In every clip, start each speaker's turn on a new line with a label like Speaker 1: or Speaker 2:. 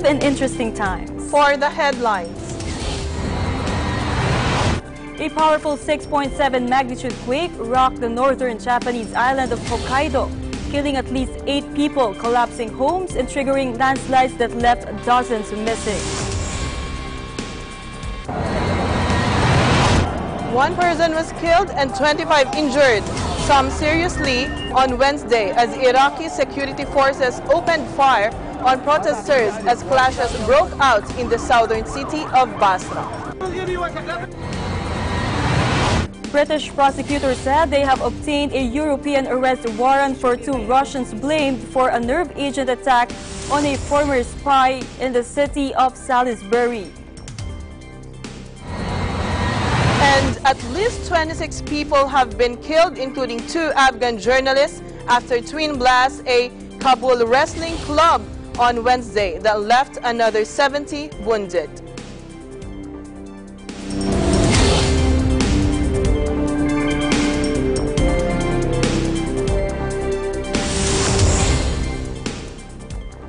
Speaker 1: and interesting times.
Speaker 2: For the headlines.
Speaker 1: A powerful 6.7 magnitude quake rocked the northern Japanese island of Hokkaido, killing at least 8 people, collapsing homes, and triggering landslides that left dozens missing.
Speaker 2: One person was killed and 25 injured, some seriously, on Wednesday as Iraqi security forces opened fire on protesters as clashes broke out in the southern city of Basra.
Speaker 1: British prosecutors said they have obtained a European arrest warrant for 2 Russians blamed for a nerve agent attack on a former spy in the city of Salisbury.
Speaker 2: And at least 26 people have been killed, including 2 Afghan journalists, after twin blasts a Kabul wrestling club on Wednesday that left another 70 wounded.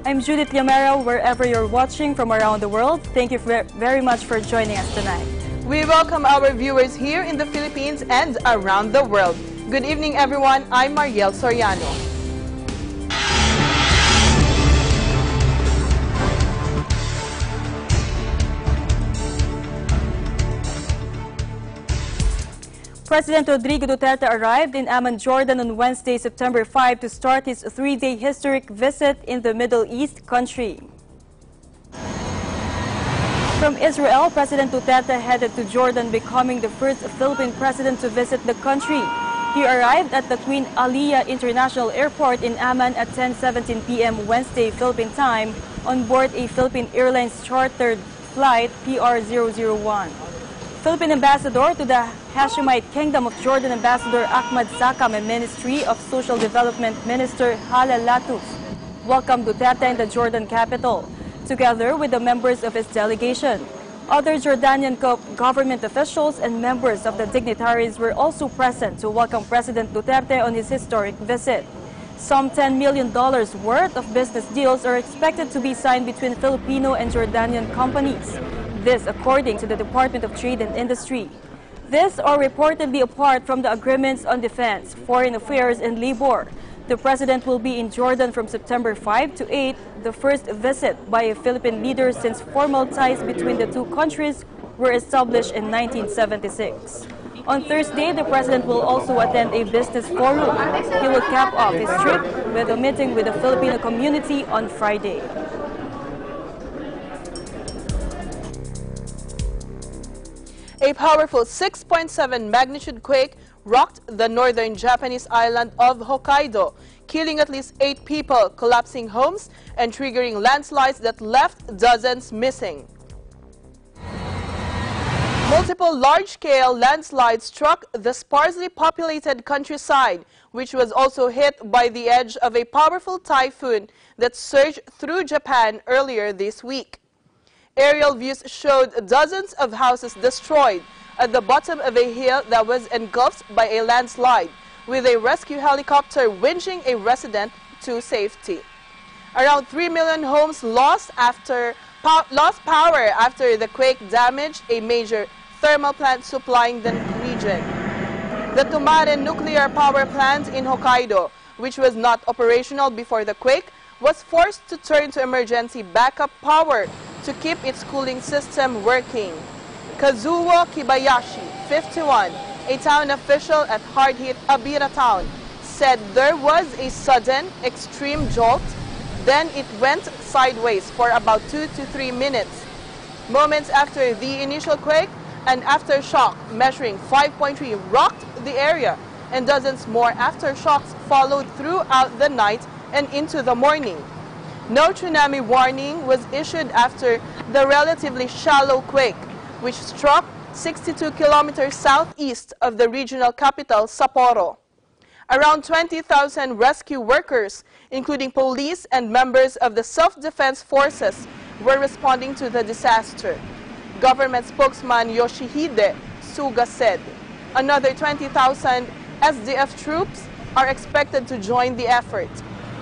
Speaker 1: I'm Judith Llamero, wherever you're watching from around the world. Thank you very much for joining us tonight.
Speaker 2: We welcome our viewers here in the Philippines and around the world. Good evening, everyone. I'm Mariel Soriano.
Speaker 1: President Rodrigo Duterte arrived in Amman, Jordan on Wednesday, September 5 to start his 3-day historic visit in the Middle East country. From Israel, President Duterte headed to Jordan, becoming the first Philippine president to visit the country. He arrived at the Queen Aliyah International Airport in Amman at 10:17 p.m. Wednesday, Philippine time, on board a Philippine Airlines chartered flight PR001. Philippine Ambassador to the Hashemite Kingdom of Jordan, Ambassador Ahmad Zakam, and Ministry of Social Development Minister Hala Latuf welcomed Duterte in the Jordan capital, together with the members of his delegation. Other Jordanian government officials and members of the dignitaries were also present to welcome President Duterte on his historic visit. Some $10 million worth of business deals are expected to be signed between Filipino and Jordanian companies. This according to the Department of Trade and Industry. This are reportedly apart from the agreements on defense, foreign affairs, and labor. The president will be in Jordan from September 5 to 8, the first visit by a Philippine leader since formal ties between the 2 countries were established in 1976. On Thursday, the president will also attend a business forum. He will cap off his trip with a meeting with the Filipino community on Friday.
Speaker 2: A powerful 6.7 magnitude quake rocked the northern Japanese island of Hokkaido, killing at least 8 people, collapsing homes, and triggering landslides that left dozens missing. Multiple large-scale landslides struck the sparsely populated countryside, which was also hit by the edge of a powerful typhoon that surged through Japan earlier this week. Aerial views showed dozens of houses destroyed at the bottom of a hill that was engulfed by a landslide, with a rescue helicopter winching a resident to safety. Around 3 million homes lost power after the quake damaged a major thermal plant supplying the region. The Tumaren nuclear power plant in Hokkaido, which was not operational before the quake, was forced to turn to emergency backup power to keep its cooling system working. Kazuo Kibayashi, 51, a town official at hard-hit Abira town, said there was a sudden, extreme jolt, then it went sideways for about 2 to 3 minutes. Moments after the initial quake, an aftershock measuring 5.3 rocked the area, and dozens more aftershocks followed throughout the night and into the morning. No tsunami warning was issued after the relatively shallow quake, which struck 62 kilometers southeast of the regional capital, Sapporo. Around 20,000 rescue workers, including police and members of the self-defense forces, were responding to the disaster. Government spokesman Yoshihide Suga said another 20,000 SDF troops are expected to join the effort.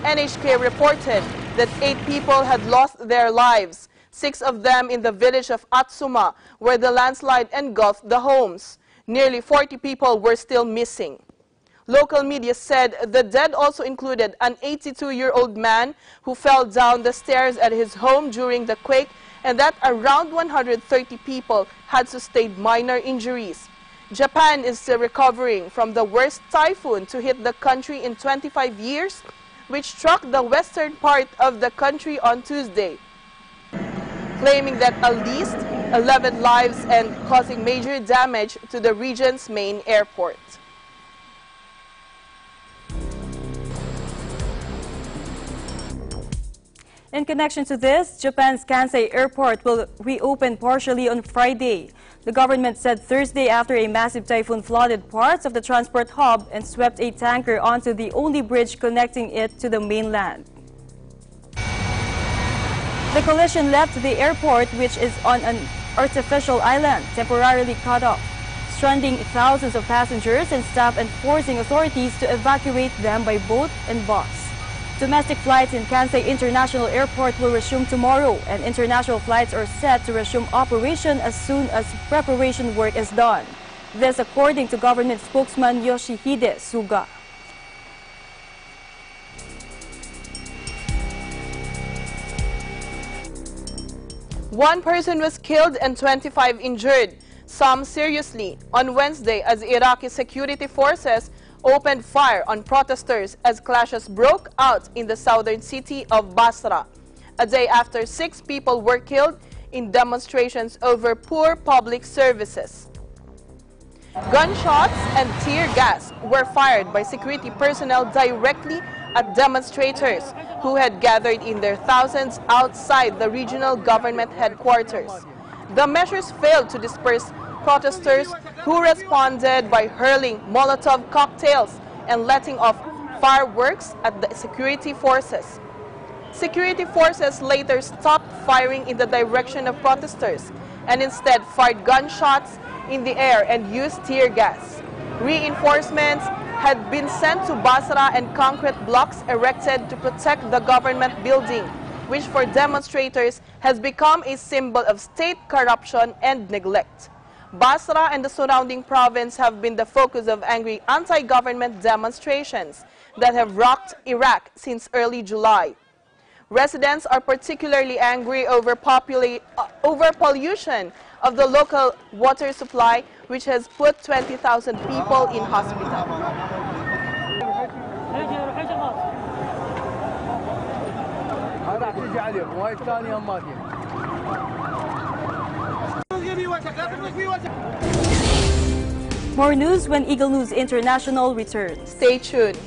Speaker 2: NHK reported that 8 people had lost their lives, 6 of them in the village of Atsuma, where the landslide engulfed the homes. Nearly 40 people were still missing. Local media said the dead also included an 82-year-old man who fell down the stairs at his home during the quake, and that around 130 people had sustained minor injuries. Japan is still recovering from the worst typhoon to hit the country in 25 years, which struck the western part of the country on Tuesday, claiming that at least 11 lives and causing major damage to the region's main airport.
Speaker 1: In connection to this, Japan's Kansai airport will reopen partially on Friday. The government said Thursday after a massive typhoon flooded parts of the transport hub and swept a tanker onto the only bridge connecting it to the mainland. The collision left the airport, which is on an artificial island, temporarily cut off, stranding thousands of passengers and staff and forcing authorities to evacuate them by boat and bus. Domestic flights in Kansai International Airport will resume tomorrow, and international flights are set to resume operation as soon as preparation work is done. This according to government spokesman Yoshihide Suga.
Speaker 2: One person was killed and 25 injured, some seriously, on Wednesday as Iraqi security forces opened fire on protesters as clashes broke out in the southern city of Basra, a day after 6 people were killed in demonstrations over poor public services. Gunshots and tear gas were fired by security personnel directly at demonstrators who had gathered in their thousands outside the regional government headquarters. The measures failed to disperse protesters who responded by hurling Molotov cocktails and letting off fireworks at the security forces. Security forces later stopped firing in the direction of protesters and instead fired gunshots in the air and used tear gas. Reinforcements had been sent to Basra and concrete blocks erected to protect the government building, which for demonstrators has become a symbol of state corruption and neglect. Basra and the surrounding province have been the focus of angry anti-government demonstrations that have rocked Iraq since early July. Residents are particularly angry over pollution of the local water supply, which has put 20,000 people in hospital.
Speaker 1: More news when Eagle News International returns.
Speaker 2: Stay tuned.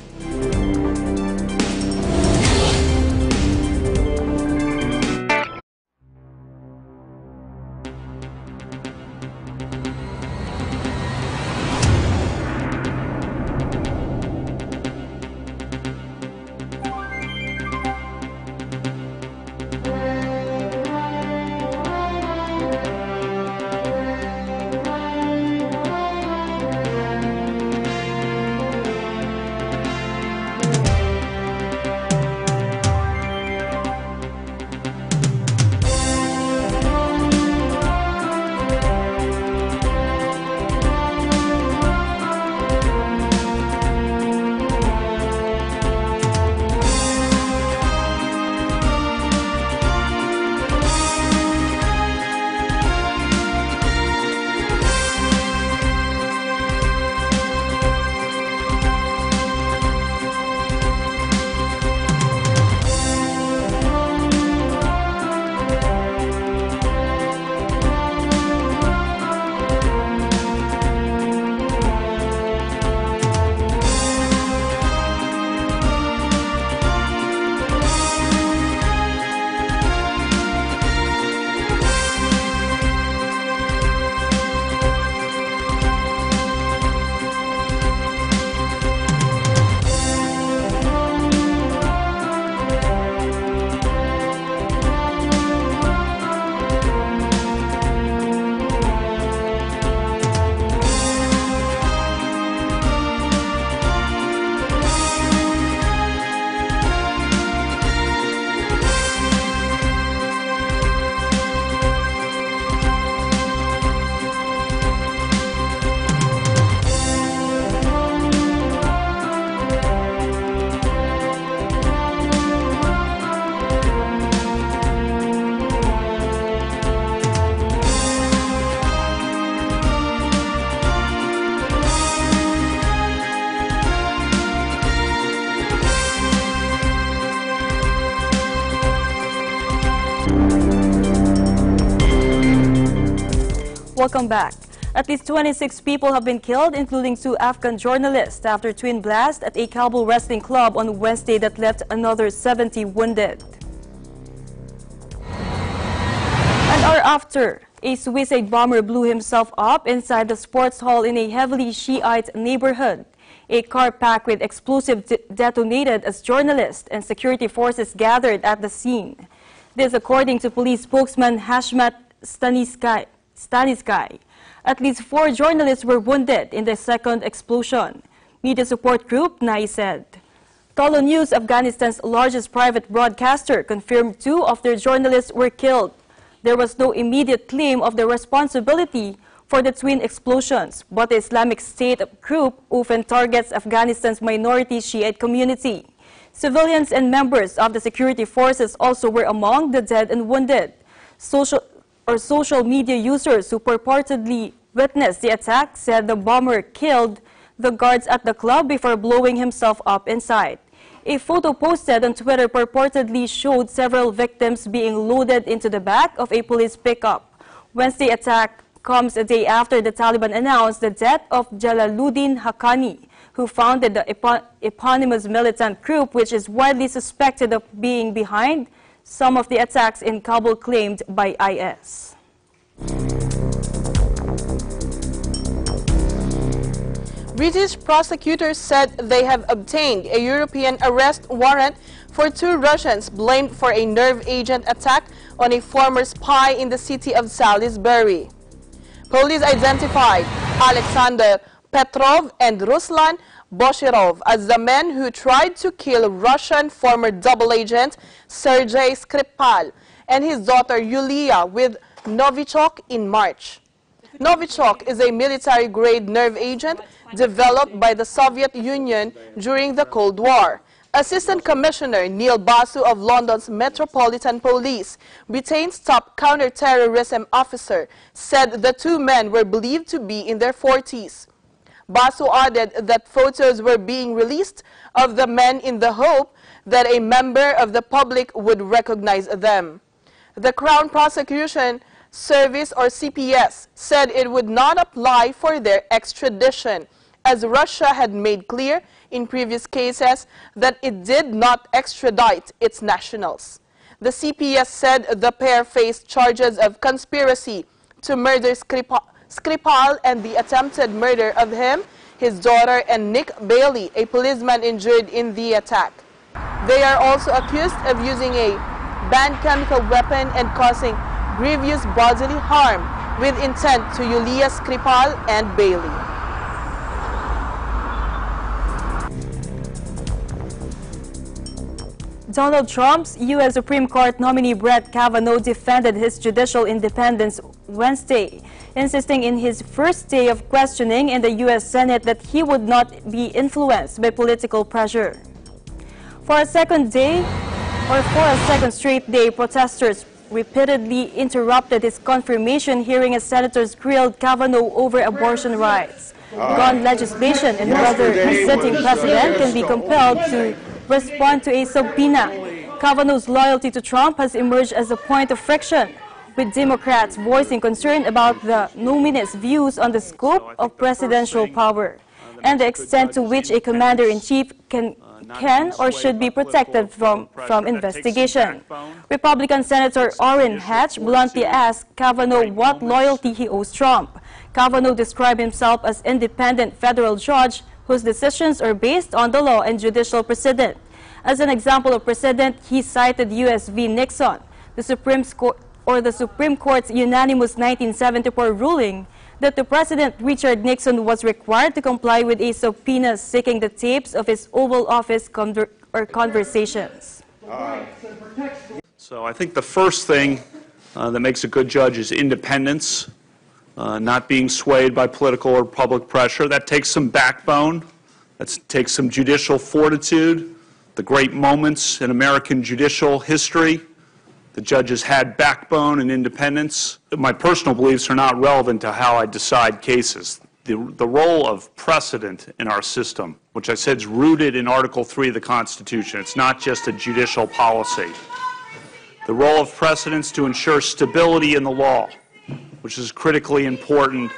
Speaker 1: Welcome back. At least 26 people have been killed, including 2 Afghan journalists, after twin blast at a Kabul wrestling club on Wednesday that left another 70 wounded. An hour after, a suicide bomber blew himself up inside the sports hall in a heavily Shiite neighborhood. A car packed with explosives detonated as journalists and security forces gathered at the scene. This according to police spokesman Hashmat Stanisky. At least 4 journalists were wounded in the second explosion. Media support group NAI said. Tolo News, Afghanistan's largest private broadcaster, confirmed 2 of their journalists were killed. There was no immediate claim of the responsibility for the twin explosions, but the Islamic State group often targets Afghanistan's minority Shiite community. Civilians and members of the security forces also were among the dead and wounded. Social media users who purportedly witnessed the attack said the bomber killed the guards at the club before blowing himself up inside. A photo posted on Twitter purportedly showed several victims being loaded into the back of a police pickup. Wednesday attack comes a day after the Taliban announced the death of Jalaluddin Haqqani, who founded the eponymous militant group, which is widely suspected of being behind some of the attacks in Kabul claimed by IS.
Speaker 2: British prosecutors said they have obtained a European arrest warrant for 2 Russians blamed for a nerve agent attack on a former spy in the city of Salisbury. Police identified Alexander Petrov and Ruslan Boshirov as the men who tried to kill Russian former double agent Sergei Skripal and his daughter Yulia with Novichok in March. Novichok is a military-grade nerve agent developed by the Soviet Union during the Cold War. Assistant Commissioner Neil Basu of London's Metropolitan Police, Britain's top counter-terrorism officer, said the 2 men were believed to be in their 40s. Basu added that photos were being released of the men in the hope that a member of the public would recognize them. The Crown Prosecution Service, or CPS, said it would not apply for their extradition, as Russia had made clear in previous cases that it did not extradite its nationals. The CPS said the pair faced charges of conspiracy to murder Skripal and the attempted murder of him, his daughter, and Nick Bailey, a policeman injured in the attack. They are also accused of using a banned chemical weapon and causing grievous bodily harm with intent to Yulia Skripal and Bailey.
Speaker 1: Donald Trump's U.S. Supreme Court nominee Brett Kavanaugh defended his judicial independence Wednesday, insisting in his first day of questioning in the U.S. Senate that he would not be influenced by political pressure. For a second straight day, protesters repeatedly interrupted his confirmation hearing as senators grilled Kavanaugh over abortion rights, gun legislation, and whether the sitting president can be compelled to respond to a subpoena. Kavanaugh's loyalty to Trump has emerged as a point of friction, with Democrats voicing concern about the nominee's views on the scope of presidential power and the extent to which a commander-in-chief can or should be protected from investigation. Republican Senator Orrin Hatch bluntly asked Kavanaugh what loyalty he owes Trump. Kavanaugh described himself as independent federal judge whose decisions are based on the law and judicial precedent. As an example of precedent, he cited U.S. v. Nixon, the Supreme Court's unanimous 1974 ruling that the President Richard Nixon was required to comply with a subpoena seeking the tapes of his Oval Office conversations.
Speaker 3: So I think the first thing that makes a good judge is independence, not being swayed by political or public pressure. That takes some backbone. That takes some judicial fortitude. The great moments in American judicial history, the judges had backbone and independence. My personal beliefs are not relevant to how I decide cases. The role of precedent in our system, which I said is rooted in Article 3 of the Constitution. It's not just a judicial policy. The role of precedents to ensure stability in the law. which is critically important.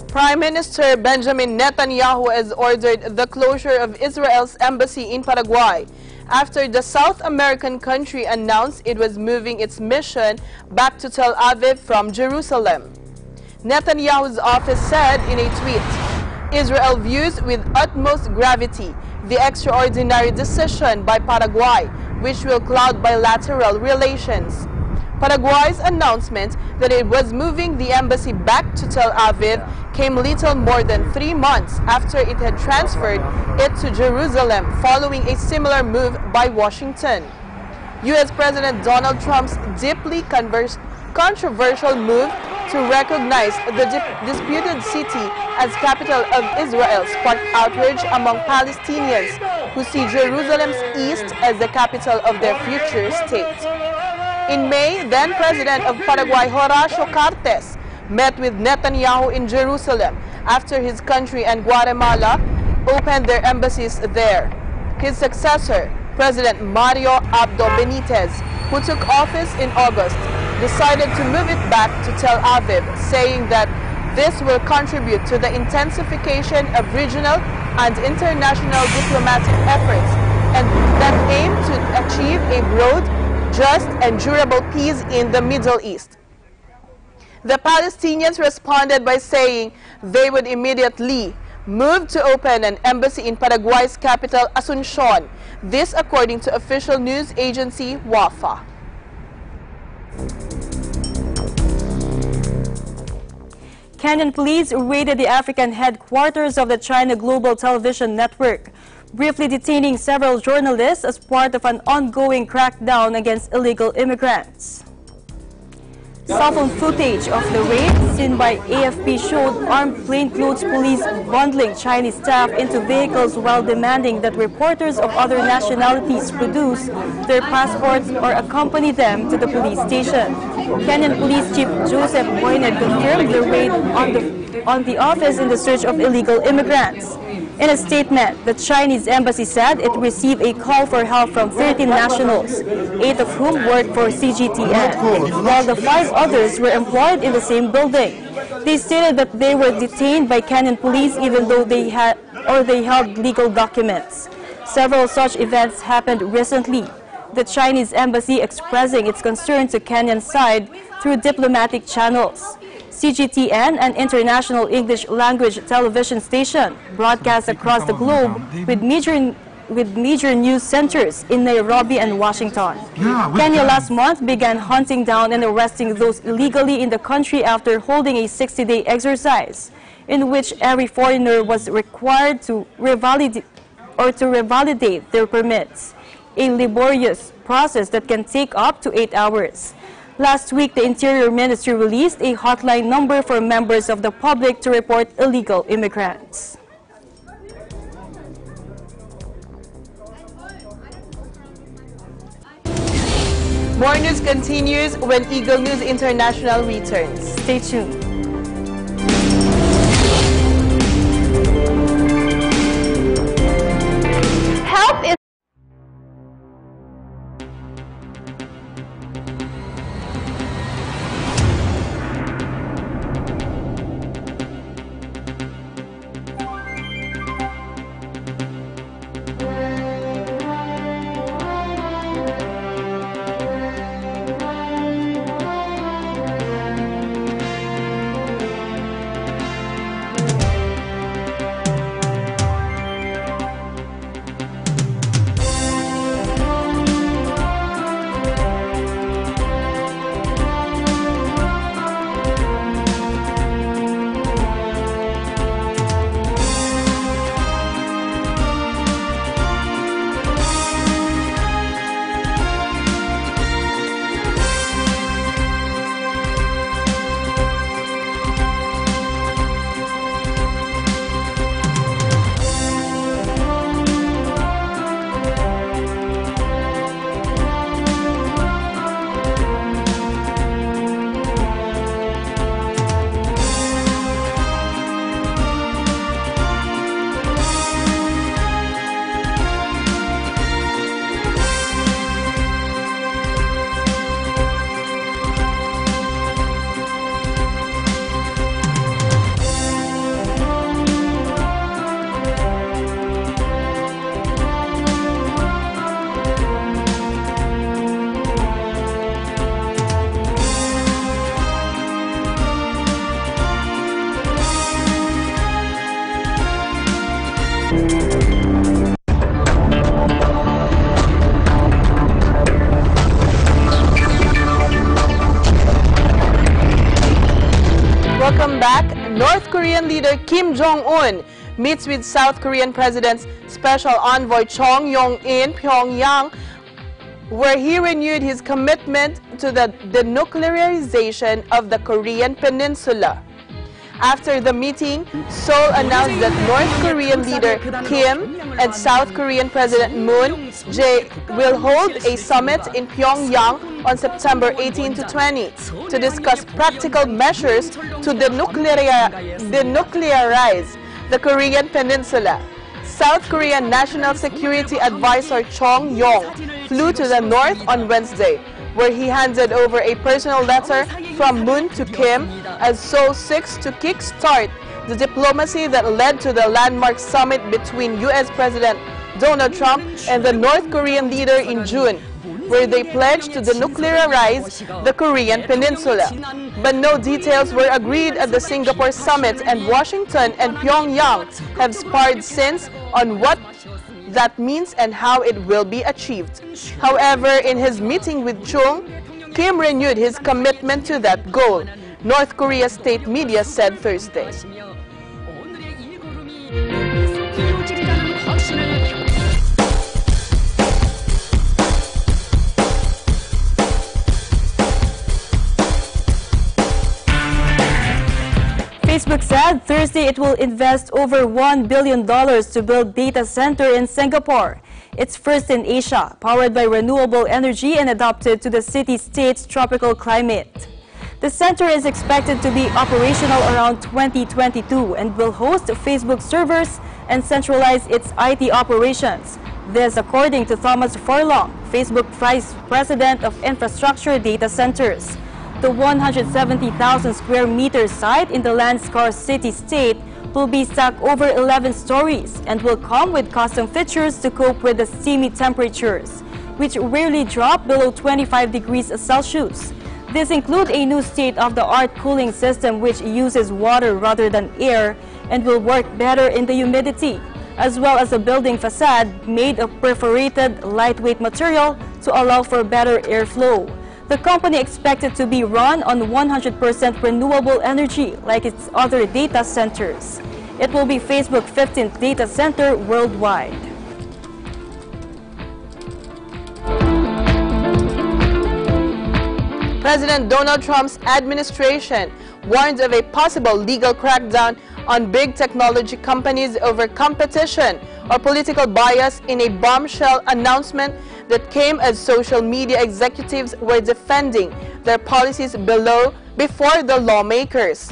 Speaker 2: Prime Minister Benjamin Netanyahu has ordered the closure of Israel's embassy in Paraguay after the South American country announced it was moving its mission back to Tel Aviv from Jerusalem. Netanyahu's office said in a tweet, Israel views with utmost gravity the extraordinary decision by Paraguay, which will cloud bilateral relations. Paraguay's announcement that it was moving the embassy back to Tel Aviv came little more than 3 months after it had transferred it to Jerusalem following a similar move by Washington. U.S. President Donald Trump's deeply controversial move to recognize the disputed city as capital of Israel sparked outrage among Palestinians who see Jerusalem's east as the capital of their future state. In May, then-President of Paraguay Horacio Cartes met with Netanyahu in Jerusalem after his country and Guatemala opened their embassies there. His successor, President Mario Abdo Benitez, who took office in August, decided to move it back to Tel Aviv, saying that this will contribute to the intensification of regional and international diplomatic efforts and that aim to achieve a broad, just and durable peace in the Middle East. The Palestinians responded by saying they would immediately move to open an embassy in Paraguay's capital, Asuncion. This according to official news agency WAFA.
Speaker 1: Kenyan police raided the African headquarters of the China Global Television Network, briefly detaining several journalists as part of an ongoing crackdown against illegal immigrants. Cell phone footage of the raid seen by AFP showed armed plainclothes police bundling Chinese staff into vehicles while demanding that reporters of other nationalities produce their passports or accompany them to the police station. Kenyan Police Chief Joseph Boyned confirmed the raid on the office in the search of illegal immigrants. In a statement, the Chinese embassy said it received a call for help from 13 nationals, 8 of whom worked for CGTN, while the 5 others were employed in the same building. They stated that they were detained by Kenyan police even though they held legal documents. Several such events happened recently, the Chinese embassy expressing its concern to Kenyan side through diplomatic channels. CGTN, an international English language television station, broadcasts across the globe with major news centers in Nairobi and Washington. Kenya last month began hunting down and arresting those illegally in the country after holding a 60-day exercise in which every foreigner was required to revalidate their permits, a laborious process that can take up to 8 hours. Last week, the Interior Ministry released a hotline number for members of the public to report illegal immigrants.
Speaker 2: More news continues when Eagle News International returns.
Speaker 1: Stay tuned.
Speaker 2: Help is Welcome back. North Korean leader Kim Jong-un meets with South Korean President's Special Envoy Chong Yong in Pyongyang, where he renewed his commitment to the denuclearization of the Korean Peninsula. After the meeting, Seoul announced that North Korean leader Kim and South Korean President Moon Jae will hold a summit in Pyongyang on September 18 to 20 to discuss practical measures to denuclearize the Korean Peninsula. South Korean National Security Advisor Chong Yong flew to the north on Wednesday, where he handed over a personal letter from Moon to Kim as Seoul seeks to kickstart the diplomacy that led to the landmark summit between U.S. President Donald Trump and the North Korean leader in June, where they pledged to denuclearize the Korean Peninsula. But no details were agreed at the Singapore summit, and Washington and Pyongyang have sparred since on what that means and how it will be achieved. However, in his meeting with Chung, Kim renewed his commitment to that goal, North Korea state media said Thursday.
Speaker 1: Facebook said Thursday it will invest over $1 billion to build data center in Singapore. It's first in Asia, powered by renewable energy and adapted to the city-state's tropical climate. The center is expected to be operational around 2022 and will host Facebook servers and centralize its IT operations. This according to Thomas Furlong, Facebook Vice President of Infrastructure Data Centers. The 170,000 square meter site in the land-scarce city-state will be stacked over 11 stories and will come with custom features to cope with the steamy temperatures, which rarely drop below 25 degrees Celsius. These include a new state-of-the-art cooling system which uses water rather than air and will work better in the humidity, as well as a building facade made of perforated, lightweight material to allow for better airflow. The company expected to be run on 100% renewable energy like its other data centers. It will be Facebook's 15th data center worldwide.
Speaker 2: President Donald Trump's administration warned of a possible legal crackdown on big technology companies over competition or political bias in a bombshell announcement that came as social media executives were defending their policies before the lawmakers.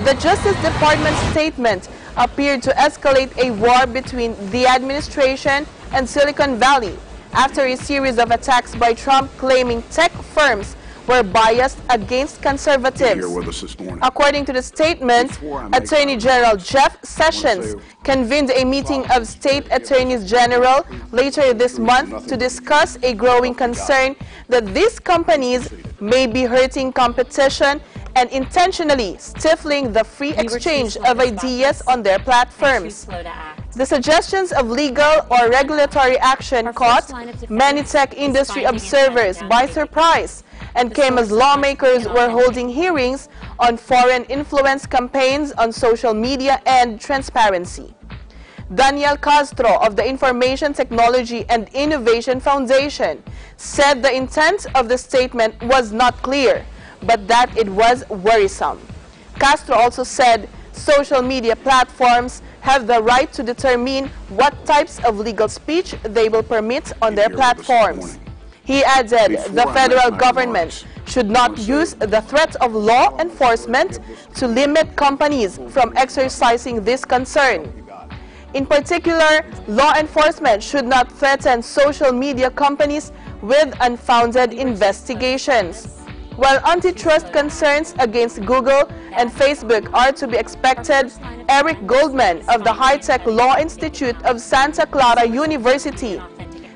Speaker 2: The Justice Department's statement appeared to escalate a war between the administration and Silicon Valley after a series of attacks by Trump claiming tech firms were biased against conservatives. According to the statement, Attorney General Jeff Sessions convened a meeting of state attorneys general later this month to discuss a growing concern that these companies may be hurting competition and intentionally stifling the free exchange of ideas on their platforms. The suggestions of legal or regulatory action caught many tech industry observers by surprise and came as lawmakers were holding hearings on foreign influence campaigns on social media and transparency. Daniel Castro of the Information Technology and Innovation Foundation said the intent of the statement was not clear, but that it was worrisome. Castro also said social media platforms have the right to determine what types of legal speech they will permit on their platforms. He added the federal government should not use the threat of law enforcement to limit companies from exercising this concern. In particular, law enforcement should not threaten social media companies with unfounded investigations. While antitrust concerns against Google and Facebook are to be expected, Eric Goldman of the High-Tech Law Institute of Santa Clara University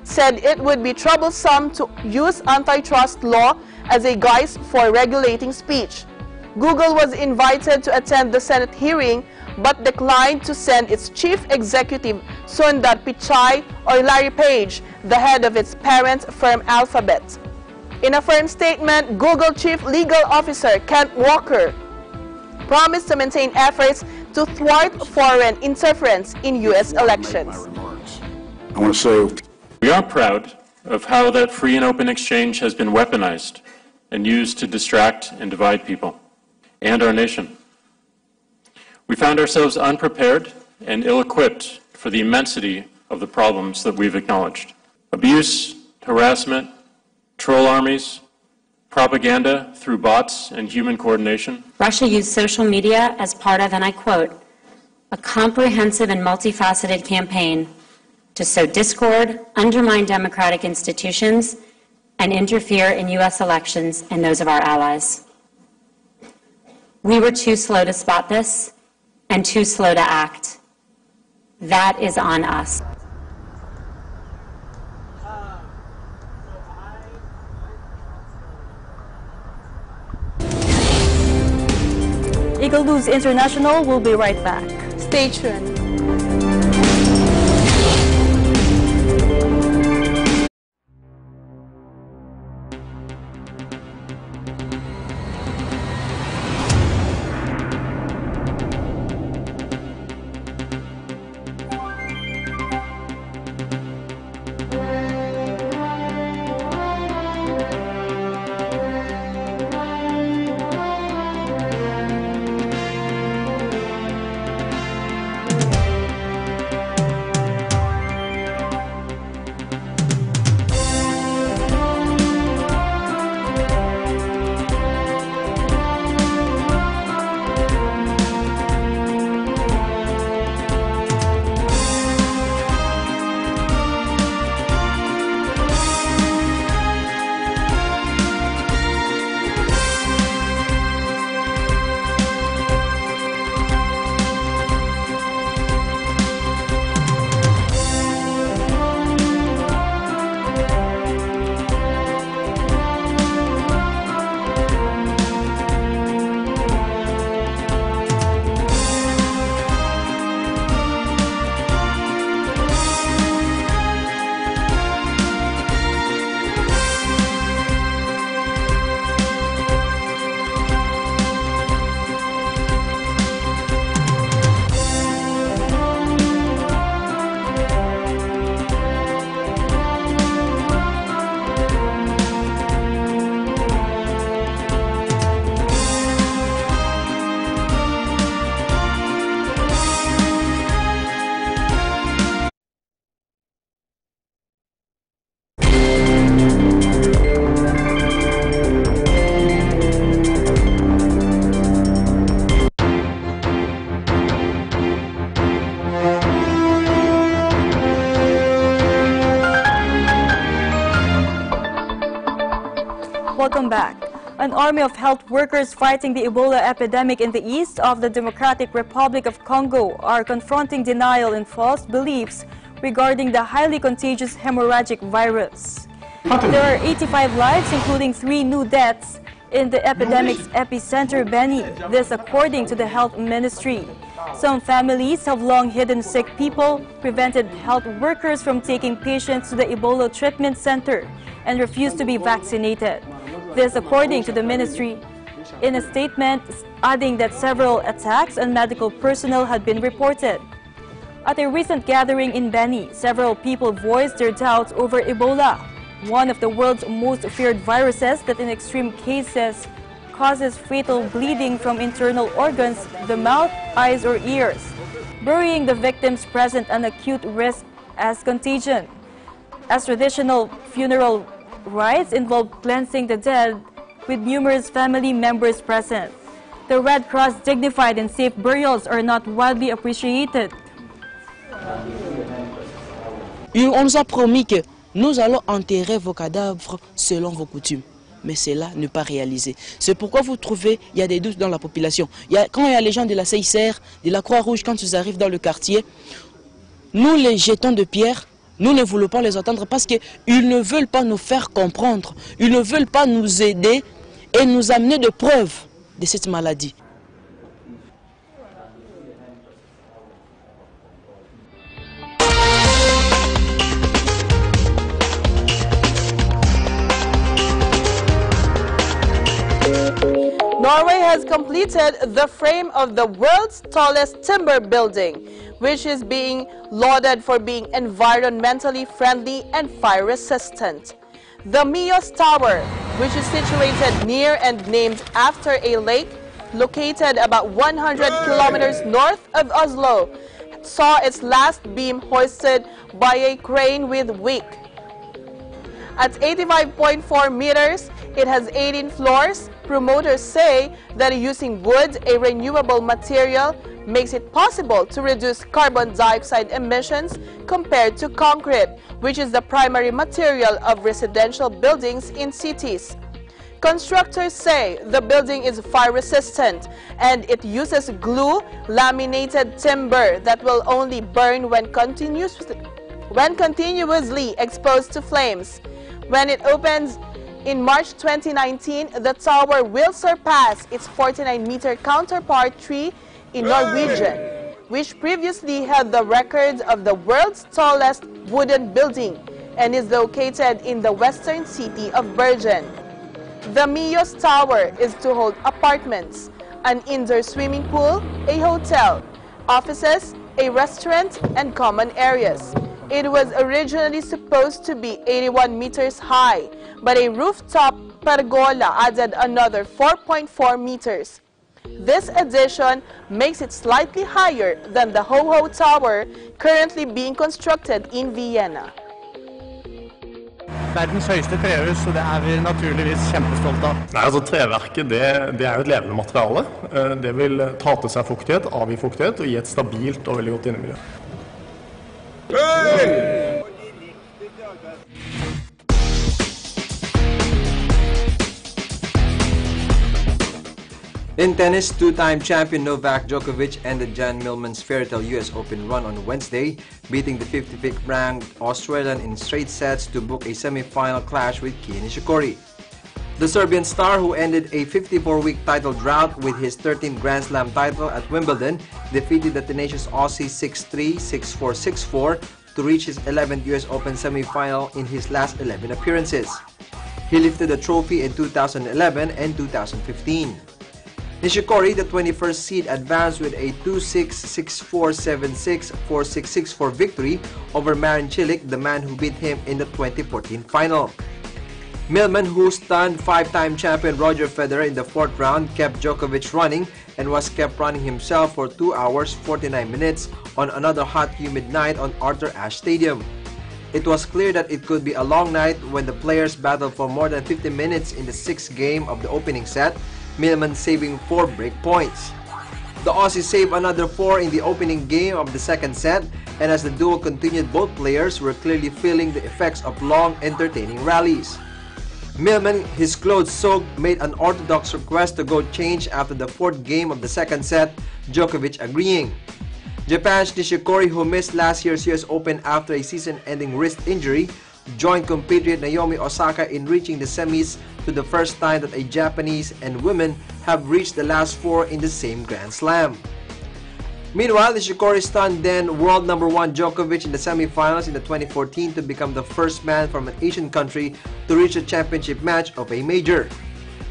Speaker 2: said it would be troublesome to use antitrust law as a guise for regulating speech. Google was invited to attend the Senate hearing but declined to send its chief executive Sundar Pichai or Larry Page, the head of its parent firm Alphabet. In a firm statement, Google Chief Legal Officer Kent Walker promised to maintain efforts to thwart foreign interference in U.S. elections.
Speaker 4: I want to say we are proud of how that free and open exchange has been weaponized and used to distract and divide people and our nation. We found ourselves unprepared and ill-equipped for the immensity of the problems that we've acknowledged. Abuse, harassment, troll armies, propaganda through bots and human coordination.
Speaker 5: Russia used social media as part of, and I quote, a comprehensive and multifaceted campaign to sow discord, undermine democratic institutions, and interfere in U.S. elections and those of our allies. We were too slow to spot this and too slow to act. That is on us.
Speaker 1: Eagle News International will be right back.
Speaker 2: Stay tuned.
Speaker 1: Welcome back. An army of health workers fighting the Ebola epidemic in the east of the Democratic Republic of Congo are confronting denial and false beliefs regarding the highly contagious hemorrhagic virus. There are 85 lives, including 3 new deaths, in the epidemic's epicenter, Beni. This according to the Health Ministry. Some families have long hidden sick people, prevented health workers from taking patients to the Ebola treatment center, and refused to be vaccinated. This according to the ministry, in a statement adding that several attacks on medical personnel had been reported. At a recent gathering in Beni, several people voiced their doubts over Ebola, one of the world's most feared viruses that in extreme cases causes fatal bleeding from internal organs, the mouth, eyes, or ears. Burying the victims present an acute risk as contagion, as traditional funeral rites involve cleansing the dead with numerous family members present. The Red Cross dignified and safe burials are not widely appreciated.
Speaker 6: On nous a promis que nous allons enterrer vos cadavres selon vos coutumes. Mais cela n'est pas réalisé. C'est pourquoi vous trouvez il y a des doutes dans la population. Quand il y a les gens de la CICR, de la Croix-Rouge, quand ils arrivent dans le quartier, nous les jetons de pierre. Nous ne voulons pas les entendre parce qu'ils ne veulent pas nous faire comprendre. Ils ne veulent pas nous aider et nous amener de preuves de cette maladie.
Speaker 2: Norway has completed the frame of the world's tallest timber building, which is being lauded for being environmentally friendly and fire resistant. The Mios Tower, which is situated near and named after a lake located about 100 kilometers north of Oslo, saw its last beam hoisted by a crane with wick. At 85.4 meters, it has 18 floors. Promoters say that using wood, a renewable material, makes it possible to reduce carbon dioxide emissions compared to concrete, which is the primary material of residential buildings in cities. Constructors say the building is fire resistant and it uses glue laminated timber that will only burn when continuously exposed to flames. When it opens in March 2019, the tower will surpass its 49-meter counterpart tree in Norwegian, which previously held the record of the world's tallest wooden building and is located in the western city of Bergen. The Mios Tower is to hold apartments, an indoor swimming pool, a hotel, offices, a restaurant, and common areas. It was originally supposed to be 81 meters high, but a rooftop pergola added another 4.4 meters. This addition makes it slightly higher than the Ho-Ho Tower currently being constructed in Vienna.
Speaker 7: Verdens høyeste trehus, så det er vi naturligvis kjempestolte av.
Speaker 8: Nei, altså treverket det er jo et levende materiale. Det vil ta til seg fuktighet, avgi fuktighet og gi et stabilt og veldig godt innemiljø.
Speaker 9: In tennis, two-time champion Novak Djokovic ended Jan Millman's fairytale US Open run on Wednesday, beating the 55th ranked Australian in straight sets to book a semi-final clash with Kei Nishikori. The Serbian star, who ended a 54-week title drought with his 13th Grand Slam title at Wimbledon, defeated the tenacious Aussie 6-3, 6-4, 6-4 to reach his 11th US Open semi-final in his last 11 appearances. He lifted the trophy in 2011 and 2015. Nishikori, the 21st seed, advanced with a 2-6, 6-4, 7-6, 4-6, 6-4 victory over Marin Cilic, the man who beat him in the 2014 final. Millman, who stunned five-time champion Roger Federer in the fourth round, kept Djokovic running and was kept running himself for 2 hours 49 minutes on another hot, humid night on Arthur Ashe Stadium. It was clear that it could be a long night when the players battled for more than 50 minutes in the sixth game of the opening set, Millman saving 4 break points. The Aussie saved another 4 in the opening game of the second set, and as the duel continued, both players were clearly feeling the effects of long, entertaining rallies. Millman, his clothes soaked, made an orthodox request to go change after the fourth game of the second set, Djokovic agreeing. Japan's Nishikori, who missed last year's US Open after a season-ending wrist injury, joined compatriot Naomi Osaka in reaching the semis to the first time that a Japanese and women have reached the last 4 in the same Grand Slam. Meanwhile, Nishikori stunned then world number 1 Djokovic in the semifinals in the 2014 to become the first man from an Asian country to reach a championship match of a major.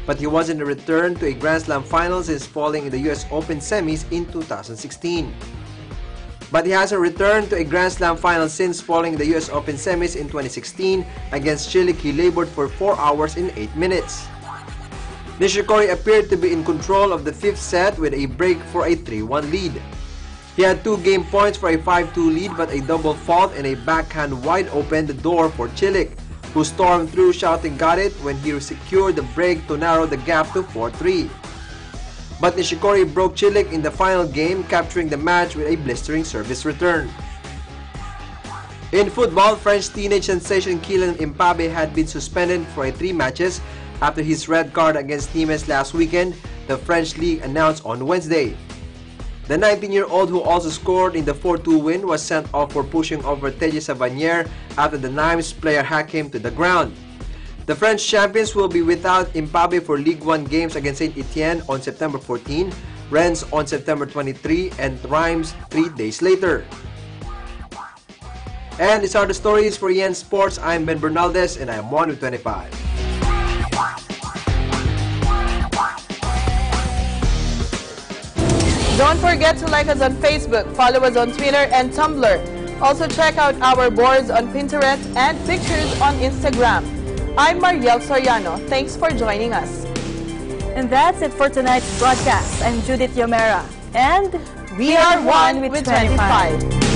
Speaker 9: But he wasn't returned to a Grand Slam final since falling in the US Open semis in 2016. But he hasn't returned to a Grand Slam final since falling in the US Open semis in 2016 against Cilic. He labored for 4 hours and 8 minutes. Nishikori appeared to be in control of the fifth set with a break for a 3-1 lead. He had 2 game points for a 5-2 lead, but a double fault and a backhand wide opened the door for Cilic, who stormed through shouting "got it" when he secured the break to narrow the gap to 4-3. But Nishikori broke Cilic in the final game, capturing the match with a blistering service return. In football, French teenage sensation Kylian Mbappe had been suspended for 3 matches after his red card against Nimes last weekend, the French league announced on Wednesday. The 19-year-old, who also scored in the 4-2 win, was sent off for pushing over Teji Savanier after the Nimes player hacked him to the ground. The French champions will be without Mbappe for Ligue 1 games against Saint Etienne on September 14, Rennes on September 23, and Reims 3 days later. And these are the stories for EN Sports. I'm Ben Bernaldez and I'm 1 with 25.
Speaker 2: Don't forget to like us on Facebook, follow us on Twitter and Tumblr. Also check out our boards on Pinterest and pictures on Instagram. I'm Mariel Soriano. Thanks for joining us.
Speaker 1: And that's it for tonight's broadcast. I'm Judith Yomera. And
Speaker 2: we are 1 with 25.